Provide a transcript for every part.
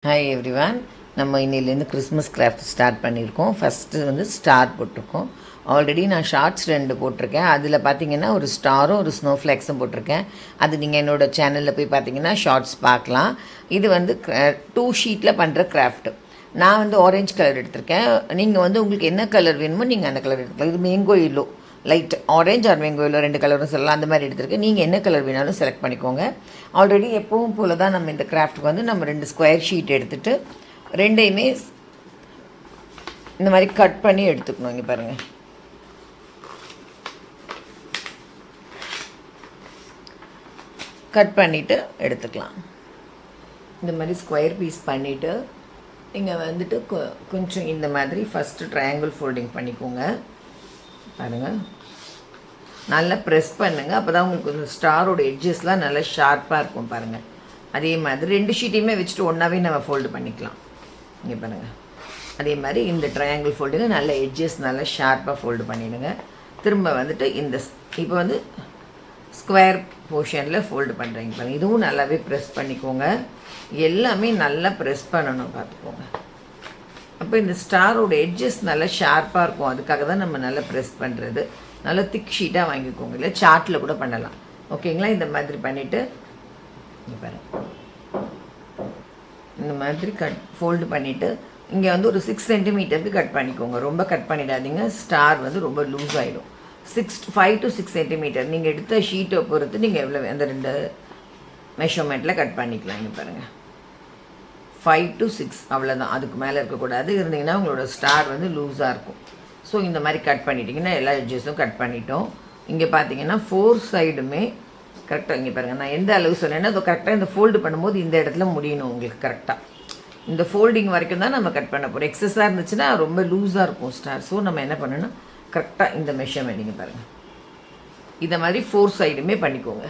Hi everyone. நம்ம இன்னிலேருந்து Christmas craft start பண்ணியிருக்கோம். ஃபஸ்ட்டு வந்து ஸ்டார் போட்டிருக்கோம். ஆல்ரெடி நான் ஷார்ட்ஸ் 2 போட்டிருக்கேன். அதில் பார்த்தீங்கன்னா ஒரு ஸ்டாரும் ஒரு ஸ்னோ ஃப்ளேக்ஸும் போட்டிருக்கேன். அது நீங்கள் என்னோடய சேனலில் போய் பார்த்தீங்கன்னா ஷார்ட்ஸ் பார்க்கலாம். இது வந்து 2 ஷீட்டில் பண்ணுற கிராஃப்ட்டு. நான் வந்து ஆரஞ்சு கலர் எடுத்திருக்கேன். நீங்கள் வந்து உங்களுக்கு என்ன கலர் வேணுமோ நீங்கள் அந்த கலர் எடுத்துக்கலாம். இது mango yellow, light orange or mango yellow 2 கலரும் சொல்லலாம். அந்த மாதிரி எடுத்துருக்கேன். நீங்கள் என்ன கலர் வேணாலும் செலக்ட் பண்ணிக்கோங்க. ஆல்ரெடி எப்பவும் போல் தான் நம்ம இந்த கிராஃப்ட்டுக்கு வந்து நம்ம 2 ஸ்கொயர் ஷீட் எடுத்துகிட்டு ரெண்டையுமே இந்த மாதிரி கட் பண்ணி எடுத்துக்கணும். இங்கே பாருங்கள், கட் பண்ணிவிட்டு எடுத்துக்கலாம். இந்த மாதிரி ஸ்கொயர் பீஸ் பண்ணிவிட்டு இங்கே வந்துட்டு கொஞ்சம் இந்த மாதிரி ஃபஸ்ட்டு ட்ரையாங்கிள் ஃபோல்டிங் பண்ணிக்கோங்க. பாருங்கள், நல்லா ப்ரெஸ் பண்ணுங்கள். அப்போ தான் உங்களுக்கு இந்த ஸ்டாரோட எட்ஜஸ்லாம் நல்லா ஷார்ப்பாக இருக்கும். பாருங்கள், அதே மாதிரி 2 ஷீட்டையுமே வச்சுட்டு ஒன்றாவே நம்ம ஃபோல்டு பண்ணிக்கலாம். இங்கே பாருங்கள், அதே மாதிரி இந்த ட்ரையாங்கிள் ஃபோல்டுங்க நல்ல எட்ஜஸ் நல்லா ஷார்ப்பாக ஃபோல்டு பண்ணிவிடுங்க. திரும்ப வந்துட்டு இந்த இப்போ வந்து ஸ்கொயர் போர்ஷனில் ஃபோல்டு பண்ணுறீங்க பாருங்கள். இதுவும் நல்லாவே ப்ரெஸ் பண்ணிக்கோங்க. எல்லாமே நல்லா ப்ரெஸ் பண்ணணும், பார்த்துக்கோங்க. அப்போ இந்த ஸ்டாரோட எட்ஜஸ் நல்லா ஷார்ப்பாக இருக்கும். அதுக்காக தான் நம்ம நல்லா ப்ரெஸ் பண்ணுறது. நல்லா திக் ஷீட்டாக வாங்கிக்கோங்க, இல்லை சார்ட்டில் கூட பண்ணலாம். ஓகேங்களா? இந்த மாதிரி பண்ணிவிட்டு இங்கே பாருங்கள், இந்த மாதிரி ஃபோல்டு பண்ணிவிட்டு இங்கே வந்து ஒரு 6 சென்டிமீட்டருக்கு கட் பண்ணிக்கோங்க. ரொம்ப கட் பண்ணிடாதீங்க, ஸ்டார் வந்து ரொம்ப லூஸ் ஆகிடும். 5 to 6 சென்டிமீட்டர் நீங்கள் எடுத்த ஷீட்டை பொறுத்து நீங்கள் எவ்வளோ அந்த 2 மெஷர்மெண்ட்டில் கட் பண்ணிக்கலாம். இங்கே பாருங்கள், 5 to 6 அவ்வளோதான், அதுக்கு மேலே இருக்கக்கூடாது. இருந்தீங்கன்னா உங்களோட ஸ்டார் வந்து லூஸாக இருக்கும். ஸோ இந்த மாதிரி கட் பண்ணிட்டீங்கன்னா எல்லா எட்ஜஸும் கட் பண்ணிட்டோம். இங்கே பார்த்தீங்கன்னா 4 சைடுமே கரெக்டாக இங்கே பாருங்கள், நான் எந்த அளவு சொன்னேன்னா அது கரெக்டாக இந்த ஃபோல்டு பண்ணும்போது இந்த இடத்துல முடியணும் உங்களுக்கு கரெக்டாக. இந்த ஃபோல்டிங் வரைக்கும் தான் நம்ம கட் பண்ண போகிறோம். எக்ஸஸாக இருந்துச்சுன்னா ரொம்ப லூஸாக இருக்கும் ஸ்டார். ஸோ நம்ம என்ன பண்ணணும்னா கரெக்டாக இந்த மெஷர்மெண்ட் நீங்கள் பாருங்கள், இதை மாதிரி 4 சைடுமே பண்ணிக்கோங்க.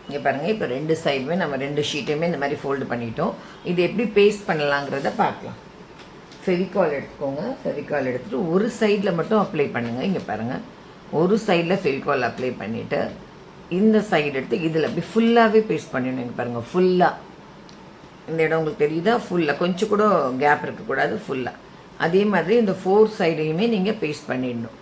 இங்கே பாருங்கள், இப்போ 2 சைடுமே நம்ம 2 ஷீட்டையுமே இந்த மாதிரி ஃபோல்டு பண்ணிட்டோம். இது எப்படி பேஸ்ட் பண்ணலாங்கிறத பார்க்கலாம். ஃபெவிகால் எடுத்துக்கோங்க. ஃபெவிகால் எடுத்துகிட்டு ஒரு சைடில் மட்டும் அப்ளை பண்ணுங்கள். இங்கே பாருங்கள், ஒரு சைடில் ஃபெவிகால் அப்ளை பண்ணிவிட்டு இந்த சைடு எடுத்து இதில் அப்படி ஃபுல்லாகவே பேஸ்ட் பண்ணிடணும். இங்கே பாருங்கள், ஃபுல்லாக இந்த இடம் உங்களுக்கு தெரியுதா? ஃபுல்லாக, கொஞ்சம் கூட கேப் இருக்கக்கூடாது, ஃபுல்லாக. அதே மாதிரி இந்த 4 சைடையுமே நீங்கள் பேஸ்ட் பண்ணிடணும்.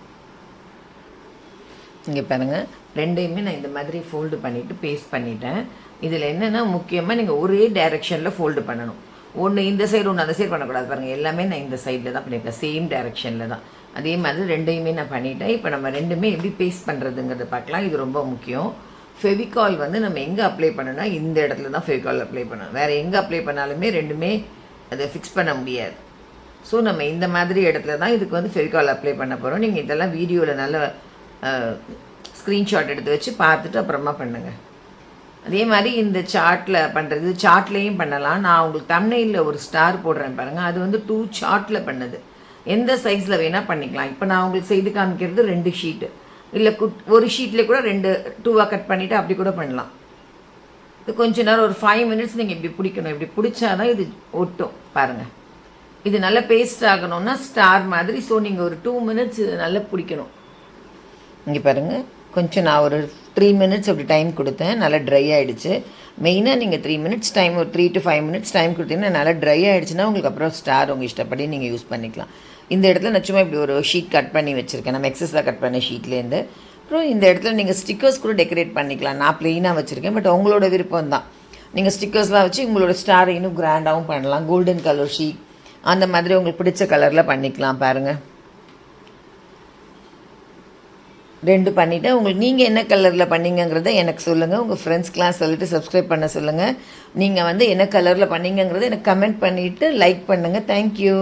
இங்கே பாருங்கள், 2யுமே நான் இந்த மாதிரி ஃபோல்டு பண்ணிவிட்டு பேஸ்ட் பண்ணிட்டேன். இதில் என்னென்னா முக்கியமாக நீங்கள் ஒரே டைரெக்ஷனில் ஃபோல்டு பண்ணணும். ஒன்று இந்த சைடு ஒன்று அந்த சைடு பண்ணக்கூடாது. பாருங்கள், எல்லாமே நான் இந்த சைடில் தான் பண்ணியிருக்கேன், சேம் டைரெக்ஷனில் தான். அதே மாதிரி 2யுமே நான் பண்ணிட்டேன். இப்போ நம்ம 2மே எப்படி பேஸ்ட் பண்ணுறதுங்கிறத பார்க்கலாம். இது ரொம்ப முக்கியம். ஃபெவிகால் வந்து நம்ம எங்கே அப்ளை பண்ணணும்னா இந்த இடத்துல தான் ஃபெவிகால் அப்ளை பண்ணணும். வேறு எங்கே அப்ளை பண்ணாலுமே 2மே அதை ஃபிக்ஸ் பண்ண முடியாது. ஸோ நம்ம இந்த மாதிரி இடத்துல தான் இதுக்கு வந்து ஃபெவிகால் அப்ளை பண்ண போகிறோம். நீங்கள் இதெல்லாம் வீடியோவில் நல்ல ஸ்க்ரீன்ஷாட் எடுத்து வச்சு பார்த்துட்டு அப்புறமா பண்ணுங்கள். அதே மாதிரி இந்த சார்ட்டில் பண்ணுறது, சார்ட்லேயும் பண்ணலாம். நான் உங்களுக்கு தம்ப்நெயிலில் ஒரு ஸ்டார் போடுறேன் பாருங்கள், அது வந்து 2 சார்ட்டில் பண்ணது. எந்த சைஸில் வேணால் பண்ணிக்கலாம். இப்போ நான் உங்களுக்கு செய்து காமிக்கிறது 2 ஷீட்டு, இல்லை ஒரு ஷீட்லேயே கூட 2 கட் பண்ணிவிட்டு அப்படி கூட பண்ணலாம். இது கொஞ்ச நேரம் ஒரு 5 மினிட்ஸ் நீங்கள் இப்படி பிடிக்கணும். இப்படி பிடிச்சாதான் இது ஒட்டும். பாருங்கள், இது நல்லா பேஸ்ட் ஆகணும்னா ஸ்டார் மாதிரி. ஸோ நீங்கள் ஒரு 2 மினிட்ஸ் இது நல்லா பிடிக்கணும். இங்கே பாருங்கள், கொஞ்சம் நான் ஒரு 3 மினிட்ஸ் அப்படி டைம் கொடுத்தேன். நல்லா ட்ரை ஆகிடுச்சு. மெயினாக நீங்கள் 3 மினிட்ஸ் டைம், ஒரு 3 to 5 மினிட்ஸ் டைம் கொடுத்தீங்கன்னா நல்லா ட்ரை ஆகிடுச்சுன்னா உங்களுக்கு அப்புறம் ஸ்டார் உங்கள் இஷ்டப்படி நீங்கள் யூஸ் பண்ணிக்கலாம். இந்த இடத்துல நான் சும்மா இப்படி ஒரு ஷீட் கட் பண்ணி வச்சுருக்கேன், நம்ம எக்ஸஸாக கட் பண்ண ஷீட்லேருந்து. அப்புறம் இந்த இடத்துல நீங்கள் ஸ்டிக்கர்ஸ் கூட டெக்கரேட் பண்ணிக்கலாம். நான் ப்ளெயினாக வச்சுருக்கேன், பட் உங்களோட விருப்பம் தான். நீங்கள் ஸ்டிக்கர்ஸ்லாம் வச்சு உங்களோட ஸ்டாரை இன்னும் கிராண்டாகவும் பண்ணலாம். கோல்டன் கலர் ஷீட் அந்த மாதிரி உங்களுக்கு பிடிச்ச கலரில் பண்ணிக்கலாம். பாருங்கள், 2 பண்ணிவிட்டு உங்களுக்கு நீங்கள் என்ன கலரில் பண்ணிங்கங்கிறத எனக்கு சொல்லுங்கள். உங்கள் ஃப்ரெண்ட்ஸ்க்கெலாம் சொல்லிவிட்டு சப்ஸ்கிரைப் பண்ண சொல்லுங்கள். நீங்கள் வந்து என்ன கலரில் பண்ணிங்கங்கிறத எனக்கு கமெண்ட் பண்ணிவிட்டு லைக் பண்ணுங்கள். தேங்க்யூ.